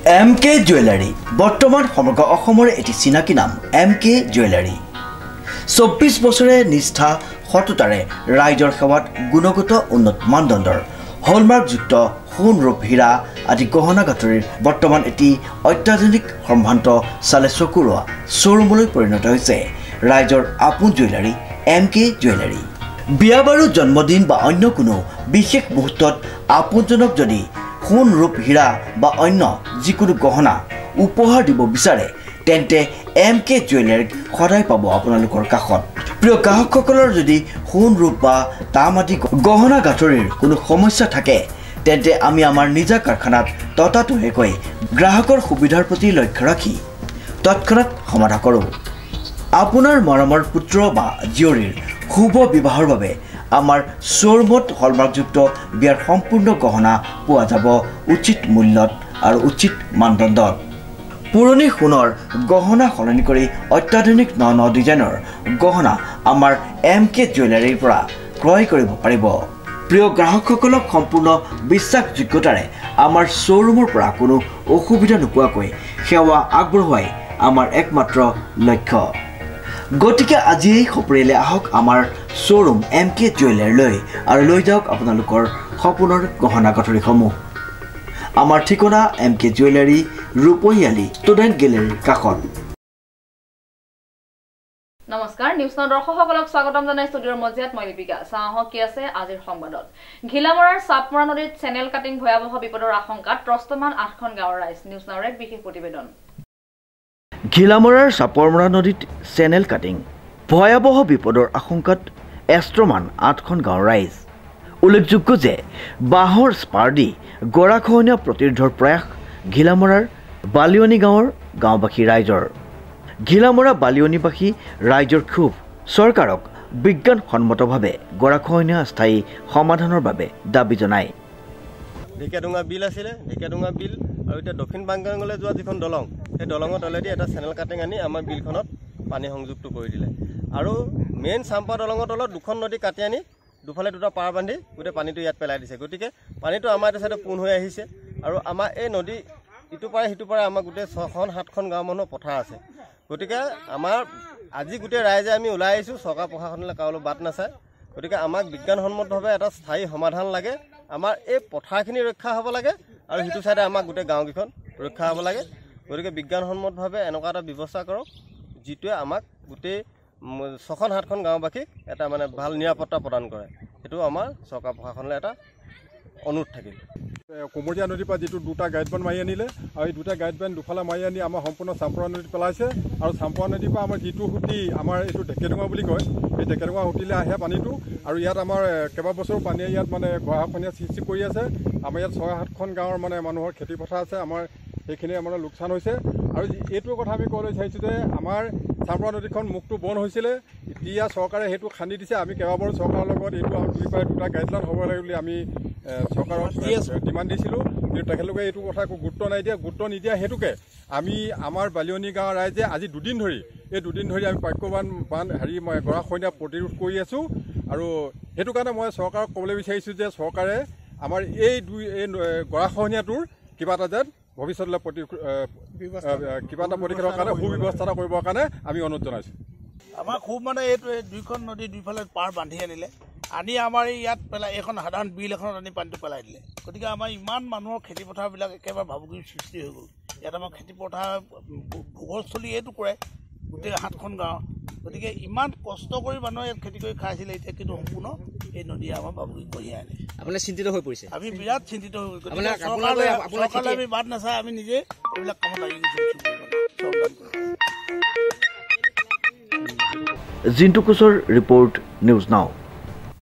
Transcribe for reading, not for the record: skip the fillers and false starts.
MK jewellery বৰ্তমান সমগ্ৰ অসমৰ এটি চিনাকি নাম MK জুৱেলাৰী 24 বছৰে নিষ্ঠা সততাৰে ৰাইজৰ সেৱাত গুণগত উন্নত মানদণ্ডৰ হলমাৰ্কযুক্ত সোণ ৰূপ হীৰা আদি গহনা গাঁথৰিৰ বৰ্তমান এটি অত্যাধুনিক সম্ভ্ৰান্ত চালে চকুৰোৱা শ্বৰুমলৈ পৰিণত হৈছে ৰাইজৰ আপোন জুৱেলাৰী MK জুৱেলাৰী বিয়া বাৰু জন্মদিন বা অন্য কোনো বিশেষ মুহূৰ্তত আপোনজনক যদি সোণ ৰূপ হীৰা বা অন্য যিকোনো গহনা উপহাৰ দিব বিচাৰে তেন্তে MK জুৱেলাৰীক সদায় পাব আপোনালোকৰ কাষত প্ৰিয় গ্ৰাহকসকলৰ যদি সোণ ৰূপ বা তাম আদি গহনা গাঁথৰিৰ কোনো সমস্যা থাকে তেন্তে আমি আমাৰ নিজা কাৰখানাত ততাতৈয়াকৈ গ্ৰাহকৰ সুবিধাৰ প্ৰতি লক্ষ্য ৰাখি তৎক্ষণাত সমাধা কৰোঁ আপোনাৰ মৰমৰ পুত্ৰ বা জীয়ৰীৰ শুভ বিবাহৰ বাবে আমাৰ শ্বৰুমত হলমাৰ্কযুক্ত বিয়াৰ সম্পূৰ্ণ গহনা পোৱা যাব উচিত মূল্যত আৰু উচিত মানদণ্ডত পুৰণি সোণৰ গহনা সলনি কৰি অত্যাধুনিক ন ডিজাইনৰ গহনা আমাৰ MK জুৱেলাৰীৰ পৰা ক্ৰয় কৰিব পাৰিব প্ৰিয় গ্ৰাহকসকলক সম্পূৰ্ণ বিশ্বাসযোগ্যতাৰে আমাৰ শ্বৰুমৰ পৰা কোনো অসুবিধা নোপোৱাকৈ সেৱা আগবঢ়োৱাই আমাৰ একমাত্ৰ লক্ষ্য গতিকে আজি সপৰিয়ালে আহক আমাৰ শ্বৰুম MK জুৱেলাৰীলৈ আৰু লৈ যাওক আপোনালোকৰ সপোনৰ গহনা গাঁথৰিসমূহ আমাৰ ঠিকনা MK জুৱেলাৰী ৰূপহিয়ালী ষ্টুডেণ্ট গেলেৰীৰ কাষত নমস্কাৰ নিউজ নাও দৰ্শকসকলক স্বাগতম জনাই ষ্টুডিঅ'ৰ মজিয়াত মই লিপিকা চাহ কি আছে আজিৰ সংবাদত ঘিলামৰাৰ চাপমৰা নদীত চেনেল কাটিং ভয়াৱহ বিপদৰ আশংকাত ত্ৰস্তমান 8খন গাঁৱৰ ৰাইজ নিউজ নাওৰ এক বিশেষ প্ৰতিবেদন ঘিলামৰাৰ চাপমৰা নদীত চেনেল কাটিং ভয়াৱহ বিপদৰ আশংকাত এষ্ট্ৰমান 8খন গাঁৱৰ ৰাইজ উল্লেখযোগ্য যে বাঁহৰ স্পাৰ দি গৰাখহনীয়া প্ৰতিৰোধৰ প্ৰয়াস ঘিলামৰাৰ বালিয়নী গাঁৱৰ গাঁওবাসী ৰাইজৰ ঘিলামৰা বালিয়নীবাসী ৰাইজৰ ক্ষোভ চৰকাৰক বিজ্ঞানসন্মতভাৱে গৰাখহনীয়া স্থায়ী সমাধানৰ বাবে দাবী জনায় ঢেকিয়াডুঙা বিল আছিলে ঢেকিয়াডুঙা বিল আৰু এতিয়া দক্ষিণ বাংগাঙলৈ যোৱা যিখন দলং সেই দলঙৰ তলেদি এটা চেনেল কাটিং আনি আমাৰ বিলখনত পানী সংযুক্ত কৰি দিলে আৰু মেইন চাম্পা দলঙৰ তলত দুখন নদী কাটি আনি দুফালে দুটা পাৰ বান্ধি গোটেই পানীটো ইয়াত পেলাই দিছে গতিকে পানীটো আমাৰ এটা চাইডে পোন হৈ আহিছে আৰু আমাৰ এই নদী ইটো পাৰে সিটো পাৰে আমাৰ গোটেই 6খন 7খন গাঁও মানুহৰ পথাৰ আছে গতিকে আমাৰ আজি গোটেই ৰাইজে আমি ওলাই আহিছোঁ চৰকাৰ প্ৰশাসনলৈ কাৰোলৈ বাট নাচায় গতিকে আমাক বিজ্ঞানসন্মতভাৱে এটা স্থায়ী সমাধান লাগে আমাৰ এই পথাৰখিনি ৰক্ষা হ'ব লাগে আৰু সিটো চাইডে আমাক গোটেই গাঁওকেইখন ৰক্ষা হ'ব লাগে গতিকে বিজ্ঞানসন্মতভাৱে এনেকুৱা এটা ব্যৱস্থা কৰক যিটোৱে আমাক গোটেই 6খন 7খন গাঁওবাসীক এটা মানে ভাল নিৰাপত্তা প্ৰদান কৰে সেইটো আমাৰ চৰকাৰ প্ৰশাসনলৈ এটা অনুৰোধ থাকিল কুমৰীয়া নদীৰ পৰা যিটো দুটা গাইডবেণ্ড মাৰি আনিলে আৰু এই দুটা গাইডবেণ্ড দুফালে মাৰি আনি আমাৰ সম্পূৰ্ণ চাম্পৰা নদীত পেলাইছে আৰু চাম্পৰা নদীৰ পৰা আমাৰ যিটো সুঁতি আমাৰ এইটো ঢেকিয়াডুঙা বুলি কয় সেই ঢেকিয়াডুঙা সুঁতিলে আহে পানীটো আৰু ইয়াত আমাৰ কেইবাবছৰো পানীয়ে ইয়াত মানে গৰাখহনীয়া সৃষ্টি কৰি আছে আমাৰ ইয়াত 6-7খন গাঁৱৰ মানে মানুহৰ খেতি পথাৰ আছে আমাৰ সেইখিনি আমাৰ লোকচান হৈছে আৰু এইটো কথা আমি ক'বলৈ চাইছোঁ যে আমাৰ চাম্পৰা নদীখন মুখটো বন্ধ হৈছিলে এতিয়া চৰকাৰে সেইটো খান্দি দিছে আমি কেইবাবাৰো চৰকাৰৰ লগত এইটো দুটা গাইডলাইন হ'ব লাগে বুলি আমি চৰকাৰক ডিমাণ্ড দিছিলোঁ কিন্তু তেখেতলোকে এইটো কথা একো গুৰুত্ব নিদিয়া হেতুকে আমি আমাৰ বালিয়নী গাঁৱৰ ৰাইজে আজি দুদিন ধৰি আমি প্ৰত্যাহ্বান গৰাখহনীয়া প্ৰতিৰোধ কৰি আছোঁ আৰু সেইটো কাৰণে মই চৰকাৰক ক'বলৈ বিচাৰিছোঁ যে চৰকাৰে আমাৰ এই গৰাখহনীয়াটোৰ কিবা এটা যেন ভৱিষ্যতলৈ কিবা এটা প্ৰতিষেধকৰ কাৰণে সুব্যৱস্থা এটা কৰিবৰ কাৰণে আমি অনুৰোধ জনাইছোঁ আমাৰ খুব মানে এইটো দুইখন নদী দুইফালে পাৰ বান্ধি আনিলে আনি আমাৰ ইয়াত পেলাই এখন সাধাৰণ বিল এখনত আনি পানীটো পেলাই দিলে গতিকে আমাৰ ইমান মানুহৰ খেতিপথাৰবিলাক একেবাৰে ভাবুকিৰ সৃষ্টি হৈ গ'ল ইয়াত আমাৰ খেতিপথাৰ ভূগোলস্থলী এইটো কৰে গোটেই 7খন গাঁও গতিকে ইমান কষ্ট কৰি মানুহে ইয়াত খেতি কৰি খাইছিলে এতিয়া কিন্তু সম্পূৰ্ণ এই নদীয়ে আমাৰ ভাবুকি কঢ়িয়াই আনে আপুনি চিন্তিত হৈ পৰিছে আমি বিৰাট চিন্তিত হৈ গৈছোঁ চৰকাৰলৈ আমি বাদ নাচাই আমি নিজে এইবিলাক কামত লাগি গৈছোঁ জিন্তু কোচৰ ৰিপৰ্ট নিউজ নাও